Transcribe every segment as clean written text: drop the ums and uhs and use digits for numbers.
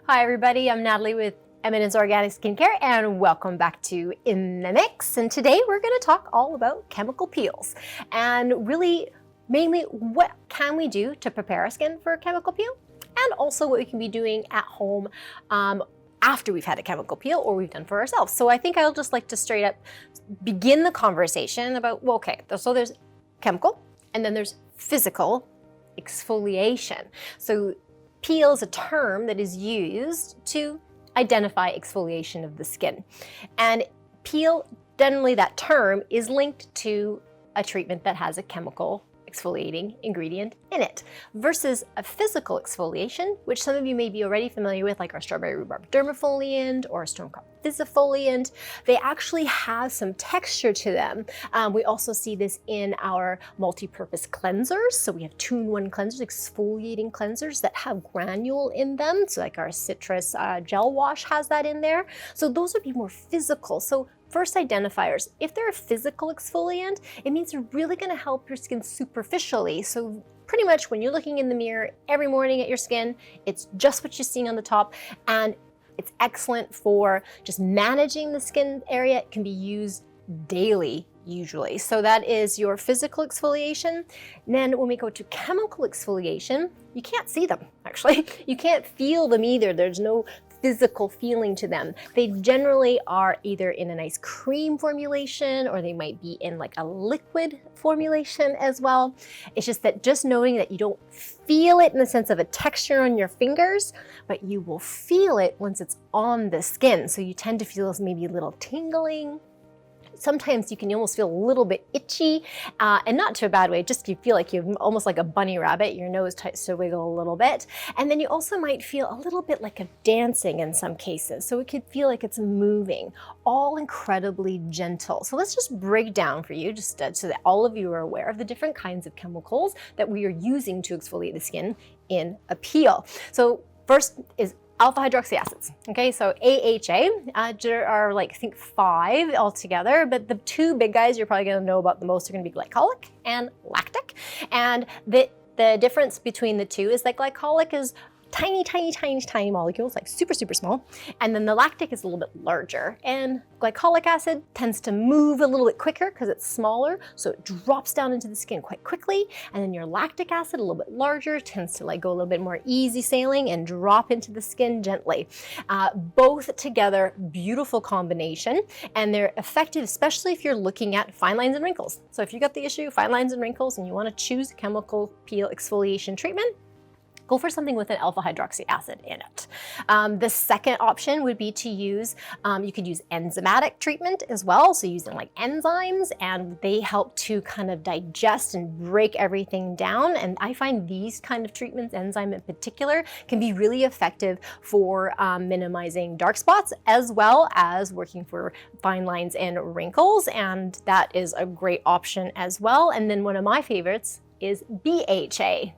Hi everybody, I'm Natalie with Eminence Organics Skincare and welcome back to In the Mix. And today we're going to talk all about chemical peels and really mainly what can we do to prepare our skin for a chemical peel and also what we can be doing at home after we've had a chemical peel or we've done for ourselves. So I think I'll just like to straight up begin the conversation about, well, okay, so there's chemical and then there's physical exfoliation. So peel is a term that is used to identify exfoliation of the skin. And peel, generally that term is linked to a treatment that has a chemical exfoliating ingredient in it versus a physical exfoliation, which some of you may be already familiar with, like our strawberry rhubarb dermafoliant or stonecrop fisifoliant. They actually have some texture to them. We also see this in our multi-purpose cleansers. So we have 2-in-1 cleansers, exfoliating cleansers that have granule in them. So like our citrus gel wash has that in there. So those would be more physical. So first identifiers, if they're a physical exfoliant, it means they're really gonna help your skin superficially. So pretty much when you're looking in the mirror every morning at your skin, it's just what you're seeing on the top, and it's excellent for just managing the skin area. It can be used daily usually. So that is your physical exfoliation. And then when we go to chemical exfoliation, you can't see them actually. You can't feel them either. There's no physical feeling to them. They generally are either in a nice cream formulation or they might be in like a liquid formulation as well. It's just that just knowing that you don't feel it in the sense of a texture on your fingers, but you will feel it once it's on the skin. So you tend to feel maybe a little tingling. Sometimes you can almost feel a little bit itchy, and not to a bad way, just you feel like you're almost like a bunny rabbit, your nose starts to wiggle a little bit. And then you also might feel a little bit like a dancing in some cases. So it could feel like it's moving, all incredibly gentle. So let's just break down for you, just so that all of you are aware of the different kinds of chemicals that we are using to exfoliate the skin in a peel. So first is alpha hydroxy acids. Okay, so AHA, there are like I think 5 altogether, but the 2 big guys you're probably going to know about the most are going to be glycolic and lactic. And the difference between the two is that glycolic is tiny molecules, like super small. And then the lactic is a little bit larger. And glycolic acid tends to move a little bit quicker because it's smaller. So it drops down into the skin quite quickly. And then your lactic acid, a little bit larger, tends to like go a little bit more easy sailing and drop into the skin gently. Both together, beautiful combination. And they're effective, especially if you're looking at fine lines and wrinkles. So if you got the issue, fine lines and wrinkles, and you want to choose a chemical peel exfoliation treatment, go for something with an alpha hydroxy acid in it. The second option would be to use, you could use enzymatic treatment as well. So using like enzymes, and they help to kind of digest and break everything down. And I find these kind of treatments, enzyme in particular, can be really effective for minimizing dark spots as well as working for fine lines and wrinkles. And that is a great option as well. And then one of my favorites is BHA.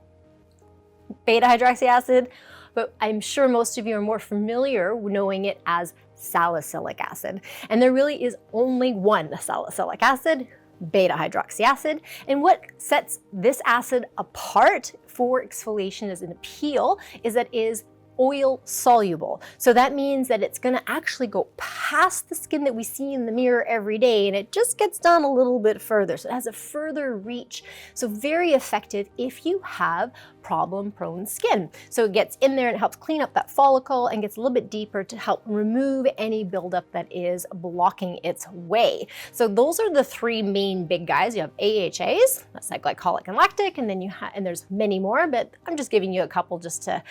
Beta hydroxy acid, but I'm sure most of you are more familiar knowing it as salicylic acid. And there really is only one salicylic acid, beta hydroxy acid. And what sets this acid apart for exfoliation as an peel is that it is oil soluble. So that means that it's going to actually go past the skin that we see in the mirror every day, and it just gets down a little bit further. So it has a further reach. So very effective if you have problem-prone skin. So it gets in there and it helps clean up that follicle and gets a little bit deeper to help remove any buildup that is blocking its way. So those are the 3 main big guys. You have AHAs, that's like glycolic and lactic, and then and there's many more, but I'm just giving you a couple just to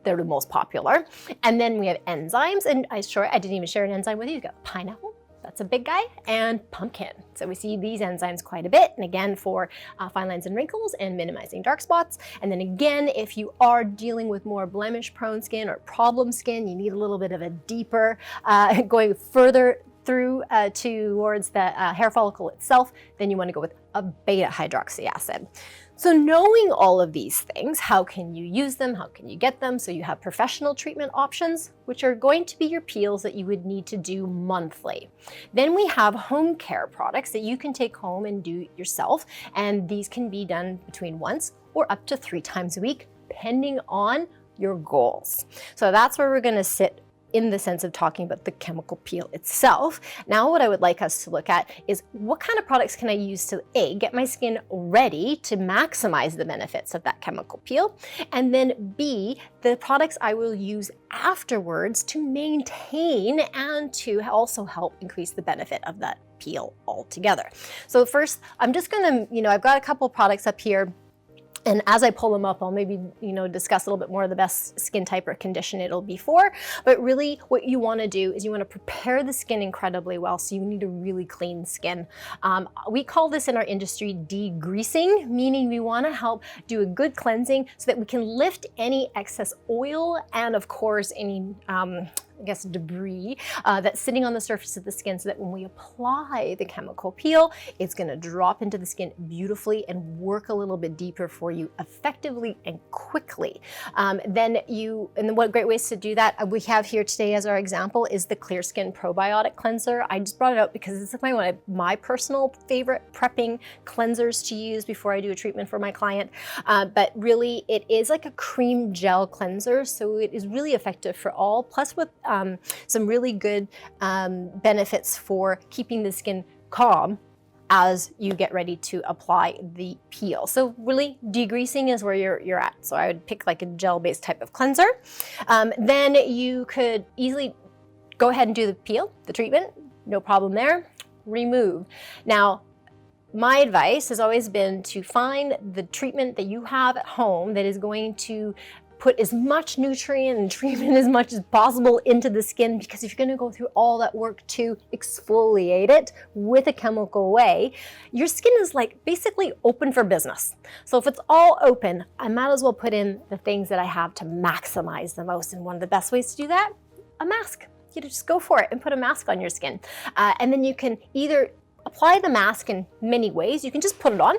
they're the most popular. And then we have enzymes, and I didn't even share an enzyme with you. You got pineapple, that's a big guy, and pumpkin. So we see these enzymes quite a bit, and again for fine lines and wrinkles and minimizing dark spots. And then again, if you are dealing with more blemish prone skin or problem skin, you need a little bit of a deeper, going further through towards the hair follicle itself, then you want to go with a beta hydroxy acid. So knowing all of these things, how can you use them? How can you get them? So you have professional treatment options, which are going to be your peels that you would need to do monthly. Then we have home care products that you can take home and do yourself. And these can be done between once or up to 3 times a week, depending on your goals. So that's where we're going to sit in the sense of talking about the chemical peel itself. Now what I would like us to look at is what kind of products can I use to A, get my skin ready to maximize the benefits of that chemical peel, and then B, the products I will use afterwards to maintain and to also help increase the benefit of that peel altogether. So first, I'm just gonna, I've got a couple products up here. And as I pull them up, I'll maybe, discuss a little bit more of the best skin type or condition it'll be for. But really what you want to do is you want to prepare the skin incredibly well. So you need a really clean skin. We call this in our industry degreasing, meaning we want to help do a good cleansing so that we can lift any excess oil and of course any debris that's sitting on the surface of the skin, so that when we apply the chemical peel, it's going to drop into the skin beautifully and work a little bit deeper for you effectively and quickly. And what great ways to do that we have here today as our example is the Clear Skin Probiotic Cleanser. I just brought it out because it's one of my personal favorite prepping cleansers to use before I do a treatment for my client. But really it is like a cream gel cleanser, so it is really effective for all, plus with some really good benefits for keeping the skin calm as you get ready to apply the peel. So really degreasing is where you're at. So I would pick like a gel-based type of cleanser. Then you could easily go ahead and do the peel, the treatment, no problem there. Remove. Now, my advice has always been to find the treatment that you have at home that is going to put as much nutrient and treatment as much as possible into the skin, because if you're going to go through all that work to exfoliate it with a chemical way, your skin is like basically open for business. So if it's all open, I might as well put in the things that I have to maximize the most. And one of the best ways to do that, a mask. You just go for it and put a mask on your skin. And then you can either apply the mask in many ways. You can just put it on,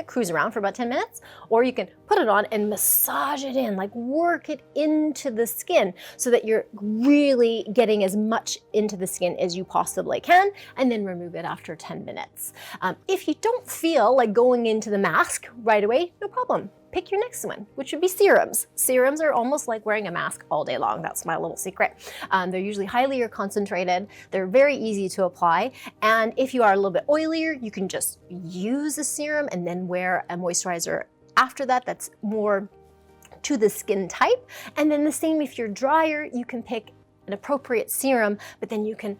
cruise around for about 10 minutes, or you can put it on and massage it in, like work it into the skin so that you're really getting as much into the skin as you possibly can, and then remove it after 10 minutes. If you don't feel like going into the mask right away, no problem. Pick your next one, which would be serums. Serums are almost like wearing a mask all day long. That's my little secret. They're usually highly concentrated. They're very easy to apply. And if you are a little bit oilier, you can just use a serum and then wear a moisturizer after that that's more to the skin type. And then the same if you're drier, you can pick an appropriate serum, but then you can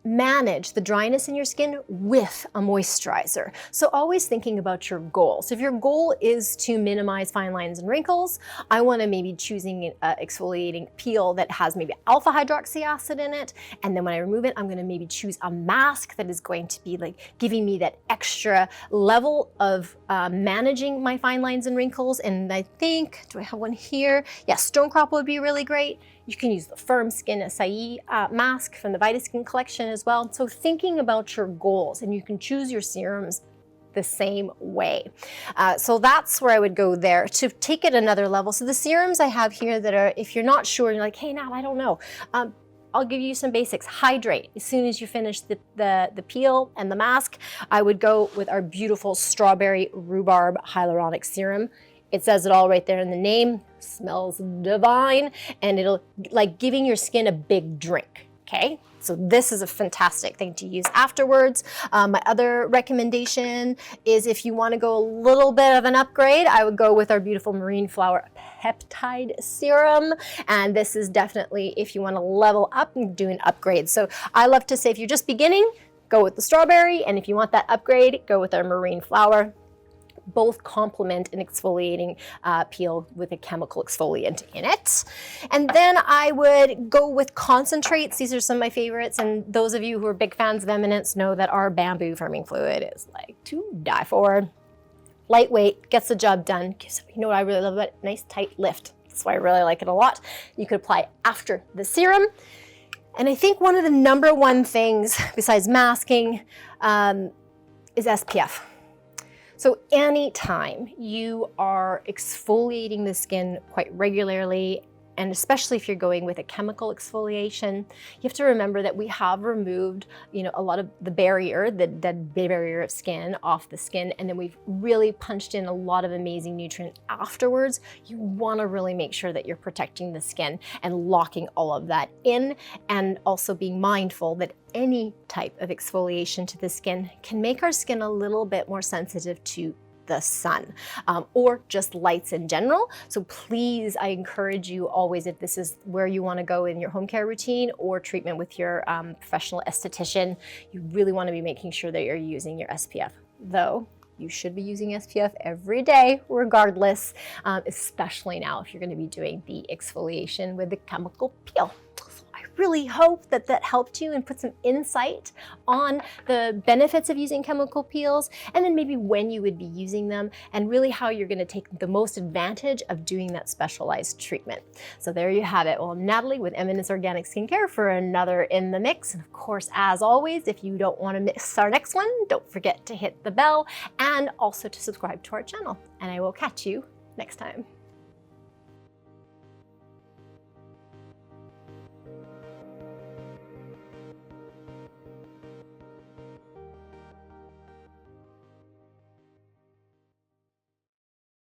manage the dryness in your skin with a moisturizer. So always thinking about your goal. So if your goal is to minimize fine lines and wrinkles, I want to maybe choosing an exfoliating peel that has maybe alpha hydroxy acid in it. And then when I remove it, I'm going to maybe choose a mask that is going to be like giving me that extra level of managing my fine lines and wrinkles. And I think, do I have one here? Yeah, Stone Crop would be really great. You can use the Firm Skin Acai mask from the Vitaskin collection as well. So thinking about your goals, and you can choose your serums the same way. So that's where I would go there to take it another level. So the serums I have here that are, if you're not sure, you're like, hey, Nat, I don't know. I'll give you some basics. Hydrate. As soon as you finish the peel and the mask, I would go with our beautiful Strawberry Rhubarb Hyaluronic Serum. It says it all right there in the name. Smells divine, and it'll like giving your skin a big drink. Okay, so this is a fantastic thing to use afterwards. My other recommendation is if you want to go a little bit of an upgrade, I would go with our beautiful Marine Flower Peptide Serum. And this is definitely if you want to level up and do an upgrade. So I love to say if you're just beginning, go with the strawberry. And if you want that upgrade, go with our Marine Flower. Both complement an exfoliating peel with a chemical exfoliant in it. And then I would go with concentrates. These are some of my favorites, and those of you who are big fans of Eminence know that our bamboo firming fluid is like to die for. Lightweight, gets the job done. You know what I really love about it? Nice tight lift. That's why I really like it a lot. You could apply after the serum. And I think one of the number one things besides masking is SPF. So anytime you are exfoliating the skin quite regularly, and especially if you're going with a chemical exfoliation, you have to remember that we have removed, a lot of the barrier, the dead barrier of skin off the skin, and then we've really punched in a lot of amazing nutrients afterwards. You want to really make sure that you're protecting the skin and locking all of that in, and also being mindful that any type of exfoliation to the skin can make our skin a little bit more sensitive to the sun, or just lights in general. So please, I encourage you always, if this is where you want to go in your home care routine or treatment with your professional esthetician, you really want to be making sure that you're using your SPF. Though you should be using SPF every day regardless, especially now if you're going to be doing the exfoliation with the chemical peel. I really hope that that helped you and put some insight on the benefits of using chemical peels, and then maybe when you would be using them, and really how you're going to take the most advantage of doing that specialized treatment. So there you have it. Well, Natalie with Eminence Organics Skincare for another In the Mix. And of course, as always, if you don't want to miss our next one, don't forget to hit the bell and also to subscribe to our channel. And I will catch you next time.